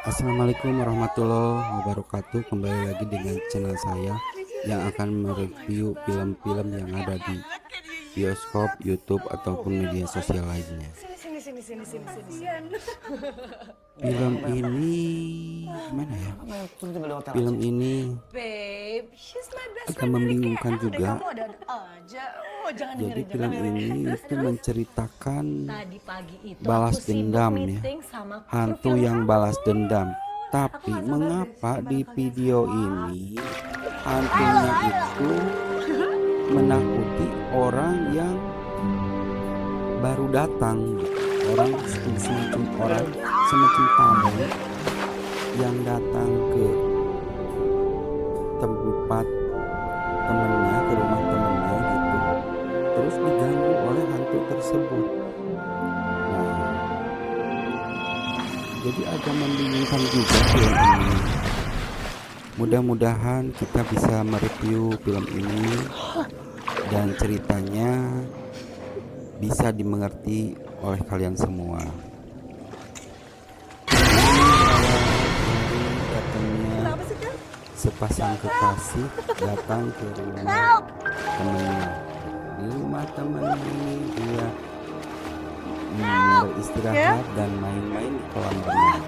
Assalamualaikum warahmatullahi wabarakatuh. Kembali lagi dengan channel saya yang akan mereview film-film yang ada di bioskop, YouTube ataupun media sosial lainnya. Film ini gimana ya? Film ini agak membingungkan juga. Jadi film ini itu menceritakan balas dendam ya, hantu yang balas dendam. Tapi mengapa di video ini hantunya itu menakuti orang yang baru datang, orang semacam tamu yang datang ke tempat temennya, ke rumah temennya gitu, terus diganggu oleh hantu tersebut. Nah, jadi agak membingungkan juga film ini. Mudah-mudahan kita bisa mereview film ini dan ceritanya bisa dimengerti oleh kalian semua. Datangnya sepasang kekasih datang ke rumah temannya. Di rumah teman ini dia beristirahat dan main-main di kolam renang.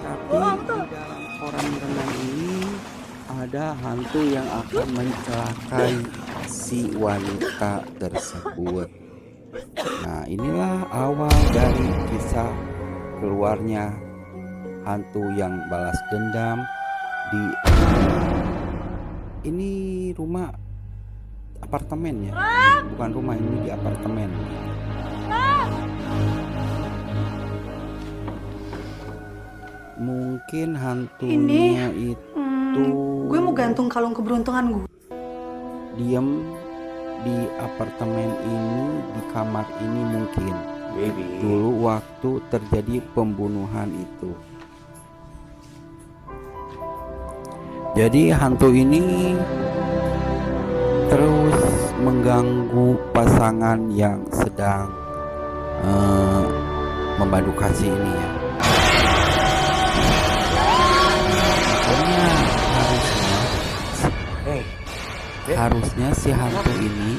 Tapi di dalam kolam renang ini ada hantu yang akan mencelakai si wanita tersebut. Nah, inilah awal dari kisah keluarnya hantu yang balas dendam di ini rumah apartemen ya, bukan rumah, ini di apartemen. Mungkin hantunya itu gue mau gantung kalung keberuntungan gue. diem di apartemen ini, di kamar ini mungkin. Dulu waktu terjadi pembunuhan itu. Jadi hantu ini terus mengganggu pasangan yang sedang memadu kasih ini ya. Pokoknya harusnya si hantu ini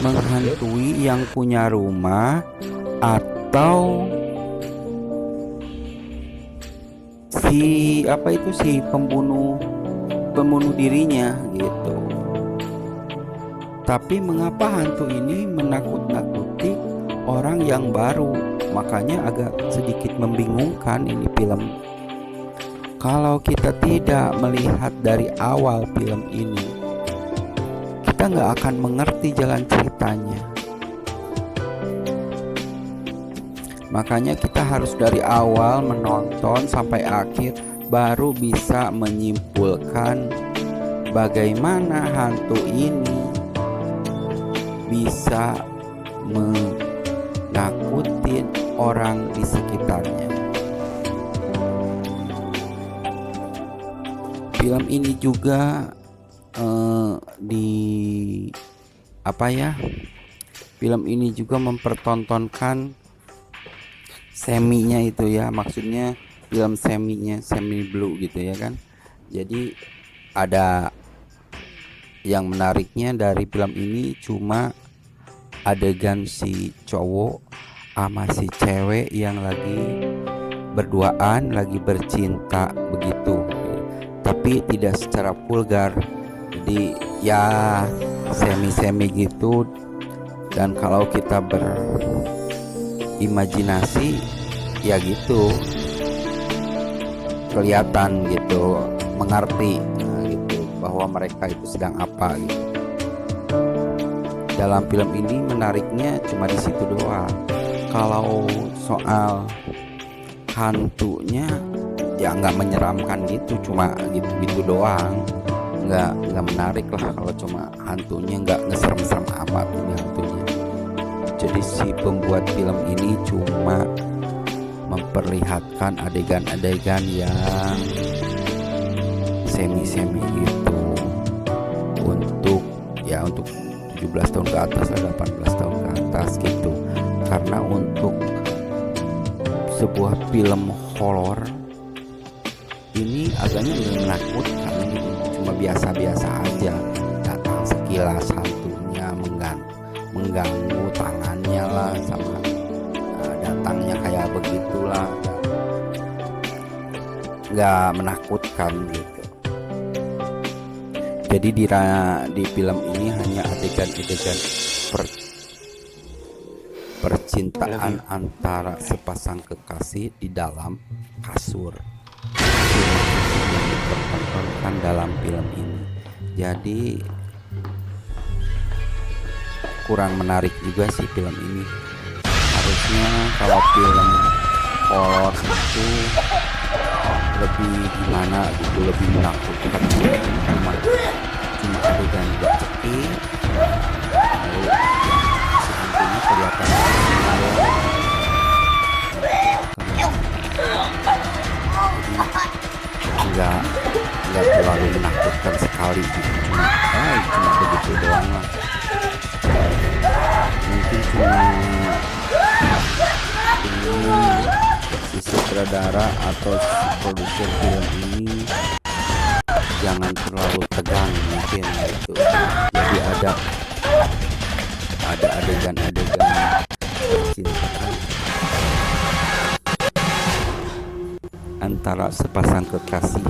menghantui yang punya rumah atau si pembunuh dirinya gitu. Tapi mengapa hantu ini menakut-nakuti orang yang baru? Makanya agak sedikit membingungkan ini film. Kalau kita tidak melihat dari awal film ini, kita nggak akan mengerti jalan ceritanya. Makanya kita harus dari awal menonton sampai akhir, baru bisa menyimpulkan bagaimana hantu ini bisa menakutin orang di sekitarnya. Film ini juga film ini juga mempertontonkan seminya itu ya, maksudnya film semi blue gitu ya kan. Jadi ada yang menariknya dari film ini cuma adegan si cowok sama si cewek yang lagi berduaan, lagi bercinta begitu, tapi tidak secara vulgar. Jadi ya semi gitu. Dan kalau kita berimajinasi ya gitu, kelihatan gitu, mengerti gitu bahwa mereka itu sedang apa gitu. Dalam film ini menariknya cuma di situ doang. Kalau soal hantunya ya nggak menyeramkan gitu, cuma gitu doang. Nggak menarik lah kalau cuma hantunya, nggak ngeserem-serem amat ini hantunya. Jadi si pembuat film ini cuma memperlihatkan adegan-adegan yang semi gitu untuk 17 tahun ke atas atau 18 tahun ke atas gitu. Karena untuk sebuah film horor ini agaknya udah menakutkan gitu, cuma biasa-biasa aja, datang sekilas hantunya mengganggu tangannya lah, sama datangnya kayak begitulah, nggak menakutkan gitu. Jadi di film ini hanya adegan-adegan percintaan antara sepasang kekasih di dalam kasur yang dipertontonkan dalam film ini. Jadi kurang menarik juga sih film ini. Harusnya kalau film horor itu lebih gimana gitu, lebih menakutkan. Cuma adegan bercekik, lalu si hantunya kelihatan nggak terlalu menakutkan sekali gitu. Cuma begitu doang lah. Mungkin cuma ingin si sutradara atau si produser film ini jangan terlalu tegang mungkin gitu. Jadi ada adegan-adegan percintaan antara sepasang kekasih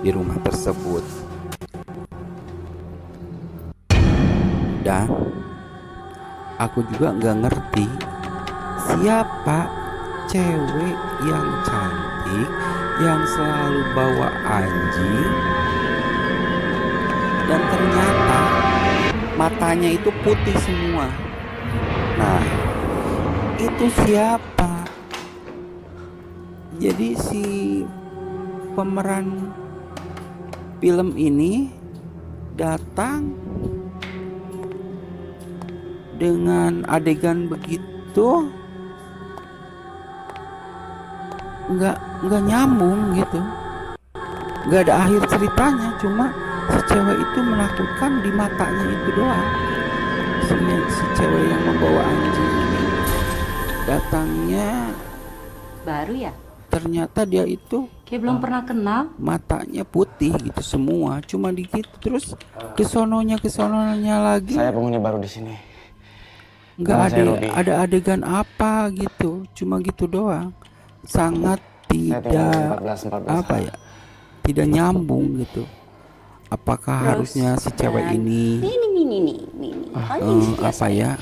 di rumah tersebut. Dan aku juga nggak ngerti siapa cewek yang cantik yang selalu bawa anjing dan ternyata matanya itu putih semua. Nah, itu siapa? Jadi si pemeran film ini datang dengan adegan begitu nggak nyambung gitu, nggak ada akhir ceritanya, cuma si cewek itu menakutkan di matanya itu doang. Si cewek yang membawa anjing ini datangnya baru ya, ternyata dia itu kayak belum pernah kenal. matanya putih gitu semua, cuma dikit terus kesononya lagi Saya penghuni baru di sini. nggak Nama saya ada Ruby. adegan apa gitu, cuma gitu doang. Sangat Saya tinggal tidak 14 apa ya, tidak nyambung gitu. Apakah harusnya si cewek ini apa ya,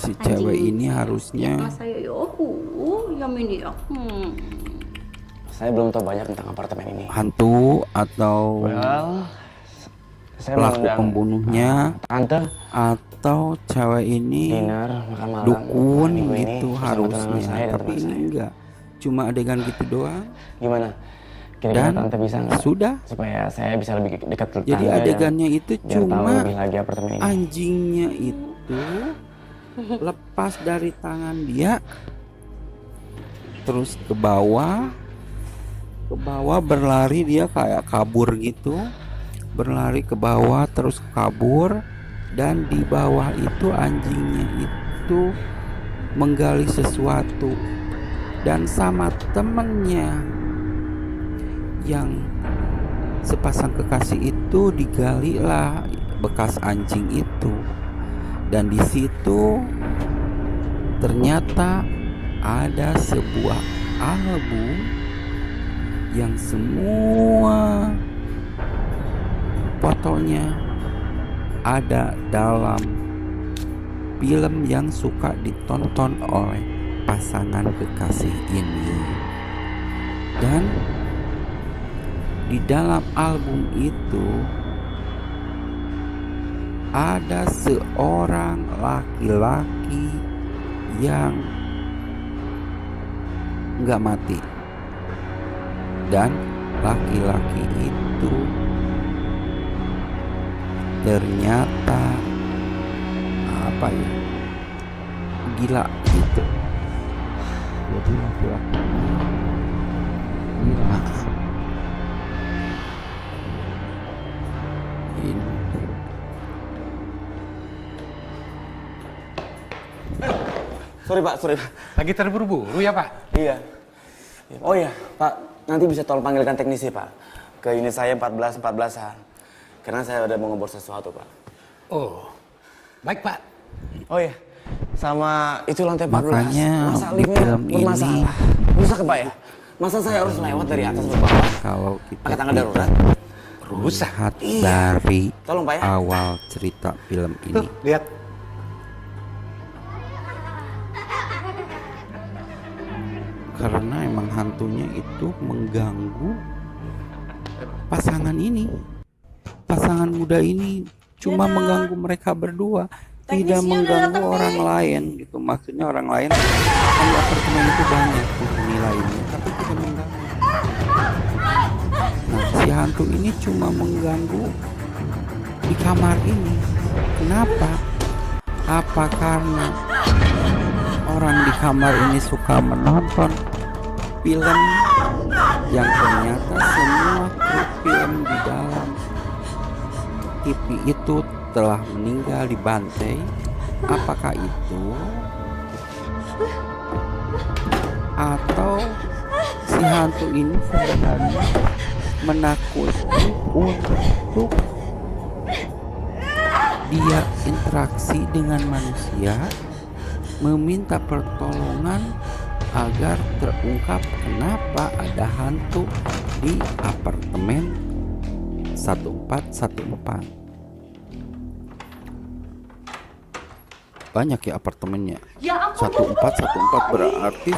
si cewek ini harusnya Saya yang ini ya. Saya belum tahu banyak tentang apartemen ini. hantu atau Well, saya pelaku mengundang pembunuhnya tante atau cewek ini dinner makan malam dukun minggu ini gitu bersama tunangan saya harusnya, dan tapi teman ini saya. enggak, cuma adegan gitu doang. Gimana? Kira-kira Dan tante bisa nggak? sudah. Supaya saya bisa lebih dekat ke Jadi tante dan adegannya itu biar tahu cuma lebih lagi apartemen ini. anjingnya itu lepas dari tangan dia, terus ke bawah berlari, dia kayak kabur gitu, berlari ke bawah terus kabur, dan di bawah itu anjingnya itu menggali sesuatu, dan sama temennya yang sepasang kekasih itu digali lah bekas anjing itu, dan di situ ternyata ada sebuah album yang semua fotonya ada dalam film yang suka ditonton oleh pasangan kekasih ini. Dan di dalam album itu ada seorang laki-laki yang nggak mati, dan laki-laki itu ternyata apa ya, gila gitu. Jadi laki-laki gila ini. Sorry pak. Lagi terburu-buru ya Pak? Iya. Oh iya, Pak. nanti bisa tolong panggilkan teknisi, Pak. Ke unit saya 14-14an. Karena saya udah mau ngebor sesuatu, Pak. Oh, baik Pak. Oh iya, sama itu lantai 14. Makanya Masa di liftnya film ini bermasalah. Rusak, Pak ya? Masa saya harus lewat dari atas ke bawah? kalau kita Pakai tangga darurat. Rusak. lihat dari Tolong, Pak ya. awal cerita film ini, Tuh, lihat. karena emang hantunya itu mengganggu pasangan ini, pasangan muda ini, cuma mengganggu mereka berdua, tidak mengganggu orang lain gitu. Maksudnya orang lain kan di apartemen itu banyak penghuni lainnya, tapi tidak mengganggu. Nah, si hantu ini cuma mengganggu di kamar ini. Kenapa? Apa karena orang di kamar ini suka menonton film yang ternyata semua kru film di dalam TV itu telah meninggal dibantai? Apakah itu? Atau si hantu ini sebenarnya menakuti untuk dia interaksi dengan manusia, meminta pertolongan agar terungkap kenapa ada hantu di apartemen 1414. Banyak ya apartemennya. Ya ampun, 1414 berarti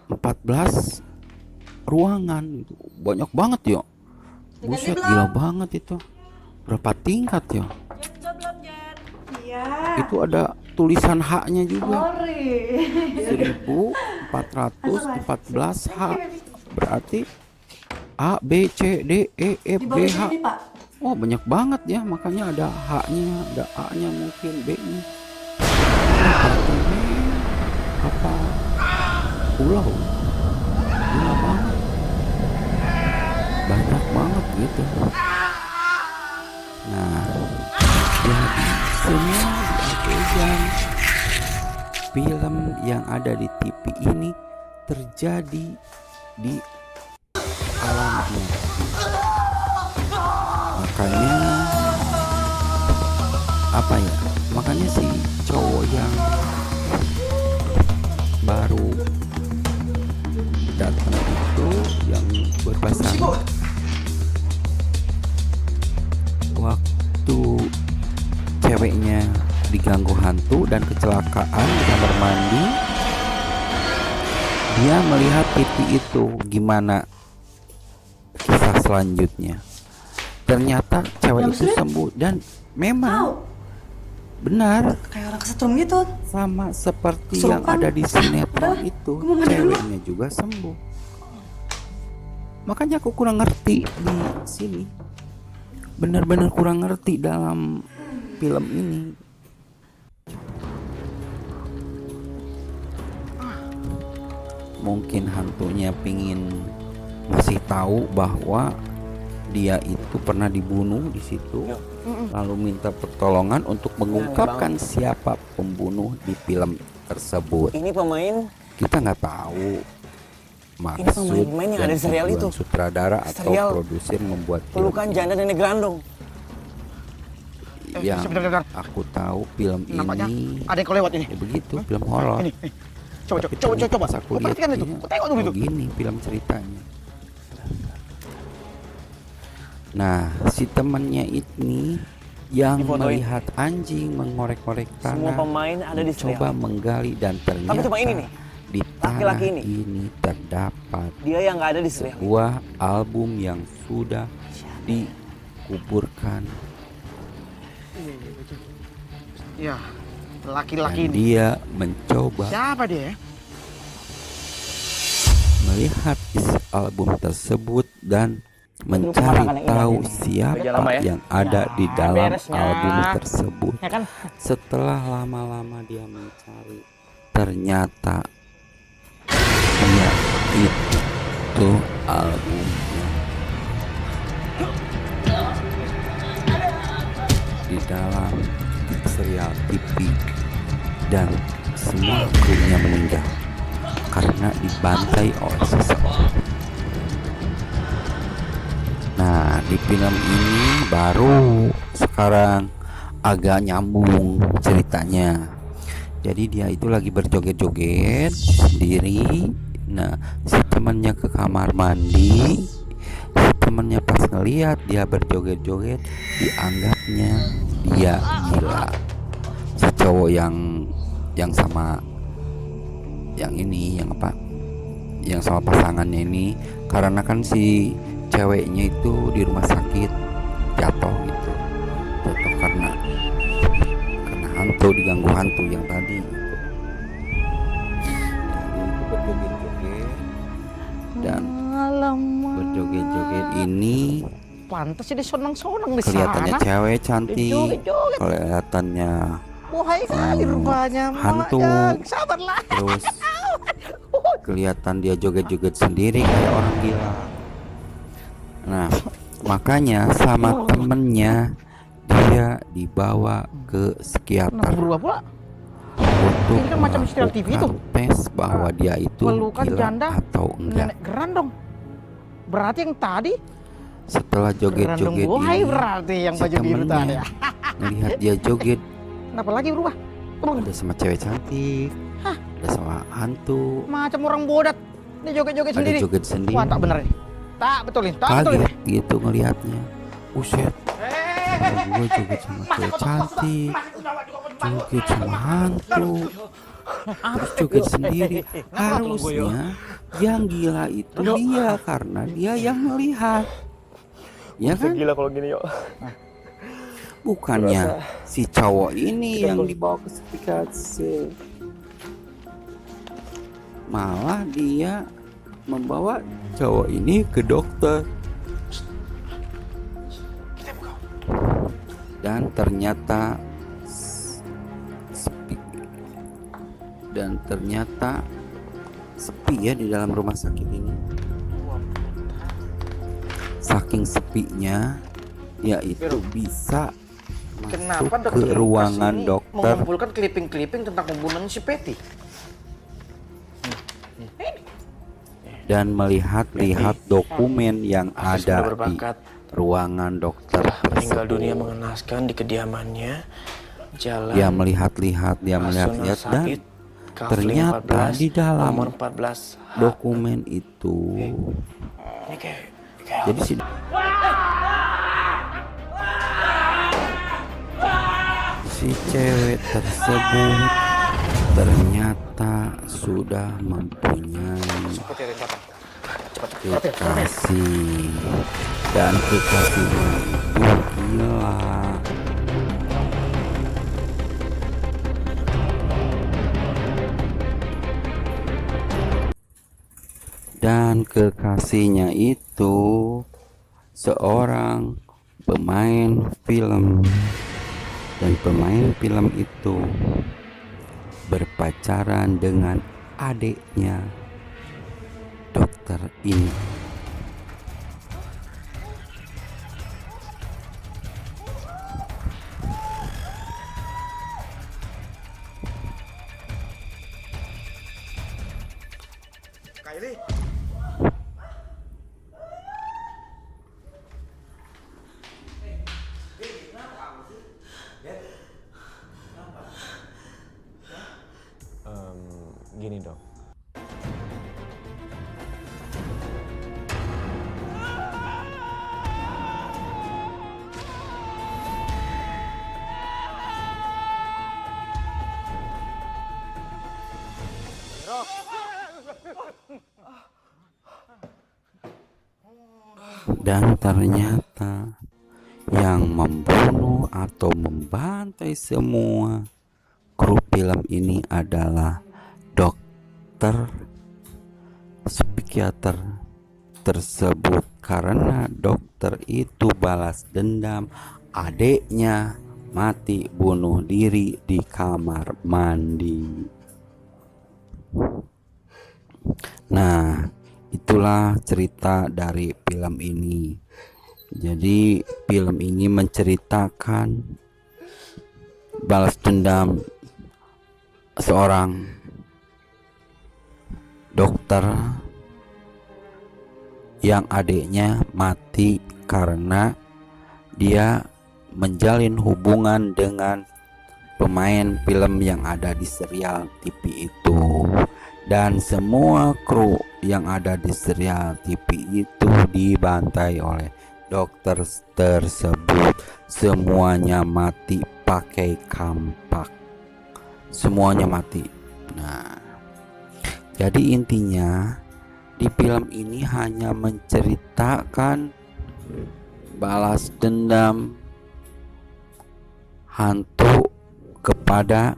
1414 ruangan itu. Banyak banget ya. Buset, gila banget itu. Berapa tingkat ya? Iya. Itu ada tulisan H-nya juga. Sorry. 1414 H. Berarti A, B, C, D, E, F, Di G, bawah H. sini, Pak. Oh, banyak banget ya. Makanya ada H-nya, ada A-nya, mungkin B-nya. Apartemen apa pulau? Gila banget. Banyak banget gitu. Nah, jadi semua di adegan film yang ada di TV ini terjadi di alam mimpi. Makanya apa ya? Makanya si cowok yang baru datang itu, yang berpasangan, waktu ceweknya diganggu hantu dan kecelakaan di kamar mandi, dia melihat TV itu. Gimana kisah selanjutnya? Ternyata cewek itu sembuh dan memang benar Kayak orang kesetrum gitu. sama seperti yang Kesurupan. ada di sinetron Udah, itu, gua mau mandi dulu. ceweknya juga sembuh. Makanya aku kurang ngerti di sini, benar-benar kurang ngerti dalam film ini. Mungkin hantunya pingin ngasih tahu bahwa dia itu pernah dibunuh di situ, lalu minta pertolongan untuk mengungkapkan siapa pembunuh di film tersebut. Ini pemain Kita nggak tahu maksud pemain-pemain yang ada di serial tujuan itu. sutradara atau Serial produser membuat film pelukan ini. janda nenek Grandong. Yang sebentar. aku tahu film Nampaknya ini ada yang kelewat ini. ya begitu, film horor. Ini. Coba, Tapi coba, ternyata coba. pas aku Kau lihat perhatikan itu. dia, Kau tengok dulu oh itu. gini film ceritanya. Nah, si temannya ini yang Difotoin. melihat anjing mengorek-orek Semua tanah, pemain ada di coba serial. menggali, dan ternyata cuma ini nih, di tanah laki-laki ini. ini. Terdapat Dia yang nggak ada di serial. sebuah album yang sudah dikuburkan, Ya, dan laki-laki ini. dia mencoba Siapa dia? melihat isi album tersebut dan mencari pemandangan yang indah tahu ini. siapa Udah lama ya? yang ada di Nah, dalam beresnya. album tersebut. Ya kan? Setelah lama-lama dia mencari, ternyata dia itu albumnya di dalam serial TV, dan semua krunya meninggal karena karena dibantai oleh seseorang. Nah, di film ini baru sekarang agak nyambung ceritanya. Jadi dia itu lagi berjoget-joget sendiri. Nah, si temannya ke kamar mandi. Si temannya pas ngeliat dia berjoget-joget, dianggapnya dia gila. Si cowok yang sama yang ini, yang apa? Yang sama pasangannya ini, karena kan si ceweknya itu di rumah sakit jatuh gitu. Jatuh karena hantu, diganggu hantu yang tadi gitu. Jadi itu berjoget-joget dan berjoget-joget ini Pantas jadi sonang-sonang di kelihatannya sana. cewek cantik, Joget-joget. kelihatannya Wahai kali rupanya. hantu. Sabarlah. Terus kelihatan dia joget-joget sendiri kayak orang gila. Nah, makanya sama temennya dia dibawa ke Kenapa psikiater berubah pula? untuk Ini kan macam serial TV itu. melakukan tes bahwa dia itu Pelukan gila janda atau enggak. Nenek geran dong. Berarti yang tadi Setelah geran dong joget-joget bohai, ini, berarti yang si baju biru tadi temennya ya. melihat dia joget, Kenapa lagi berubah? ada sama cewek cantik, ada sama hantu, Macam orang bodat. Ini joget-joget ada sendiri. joget sendiri. Wah, tak benar ini. Tak betulin, tak betulin. Kaget gitu ngelihatnya. Buset, gue joget sama cewek cantik, joget sama hantu, terus joget sendiri. Harusnya yang gila itu dia, karena dia yang melihat, ya kan? Gila kalau gini yuk. Bukannya si cowok ini yang dibawa ke psikiater, malah dia membawa cowok ini ke dokter. Dan ternyata sepi, ya di dalam rumah sakit ini. Saking sepinya, yaitu bisa masuk ke ruangan dokter mengumpulkan clipping-clipping tentang pembunuhan si Patty? dan melihat-lihat dokumen yang ada di berbakat. ruangan dokter Meninggal dunia tersebut. mengenaskan di kediamannya. Jalan Dia melihat-lihat dan ternyata di dalam nomor 14 dokumen itu ini kayak jadi si cewek tersebut ternyata sudah mempunyai kekasih, dan kekasihnya itu gila. Dan kekasihnya itu seorang pemain film, dan pemain film itu berpacaran dengan adiknya dokter ini. gini dok. Dan ternyata yang membunuh atau membantai semua kru film ini adalah dokter psikiater tersebut, karena dokter itu balas dendam adiknya mati bunuh diri di kamar mandi. Nah, itulah cerita dari film ini. Jadi film ini menceritakan balas dendam seorang dokter yang adiknya mati karena dia menjalin hubungan dengan pemain film yang ada di serial TV itu, dan semua kru yang ada di serial TV itu dibantai oleh dokter tersebut. Semuanya mati pakai kampak, semuanya mati. Nah, jadi intinya di film ini hanya menceritakan balas dendam hantu kepada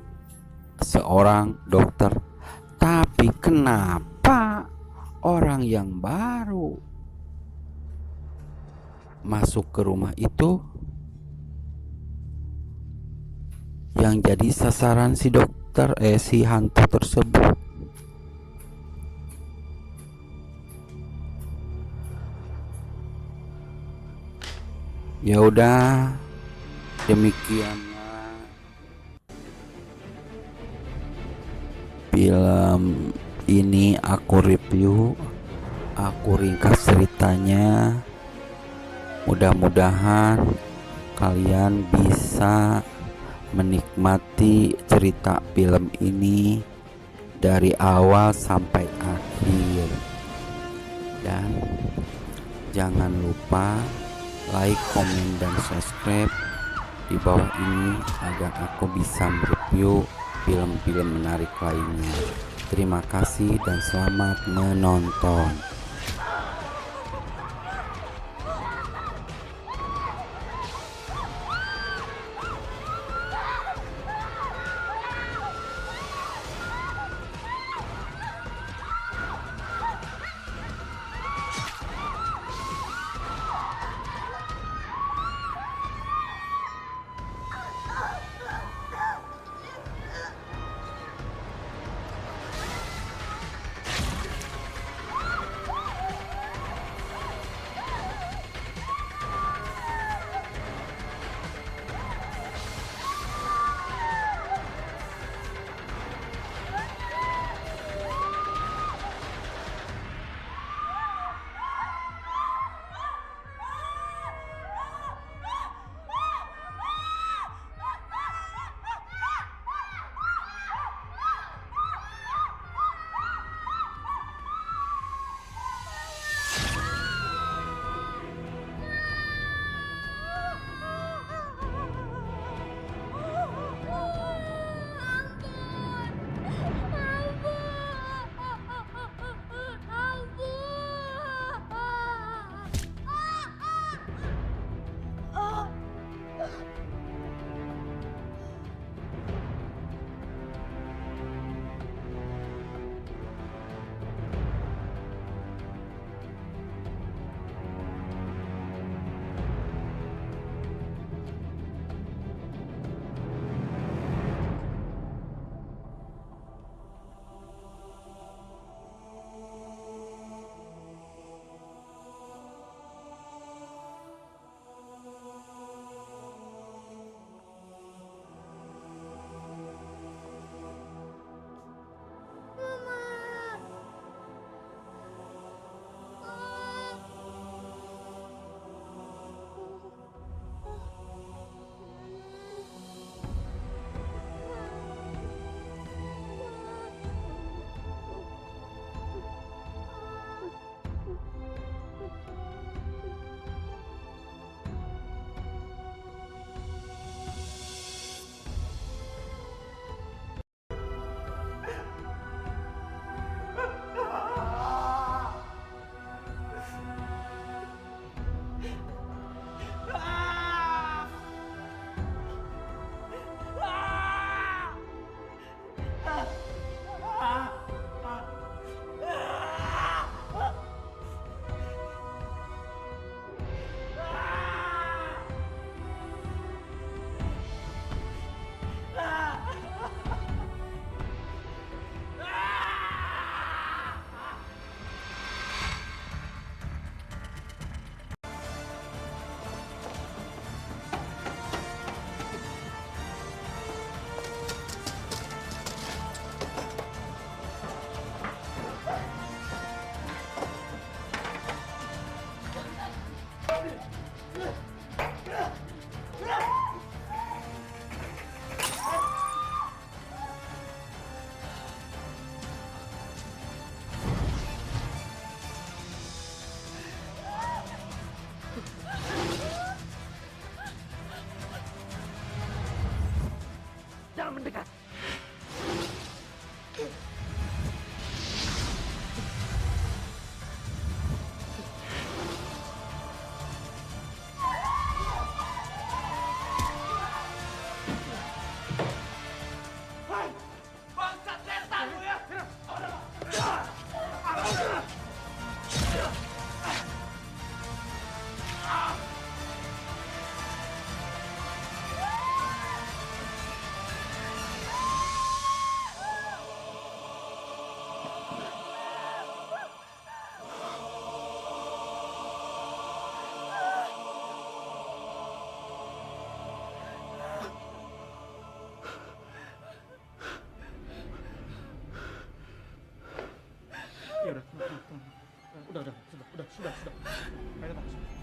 seorang dokter. Tapi kenapa orang yang baru masuk ke rumah itu yang jadi sasaran si dokter si hantu tersebut? Ya udah, demikianlah film ini aku review, aku ringkas ceritanya. Mudah-mudahan kalian bisa menikmati cerita film ini dari awal sampai akhir. Dan jangan lupa like, komen, dan subscribe di bawah ini agar aku bisa mereview film-film menarik lainnya. Terima kasih dan selamat menonton. Ya udah, tenang. Udah, sudah. Ayo, tenang.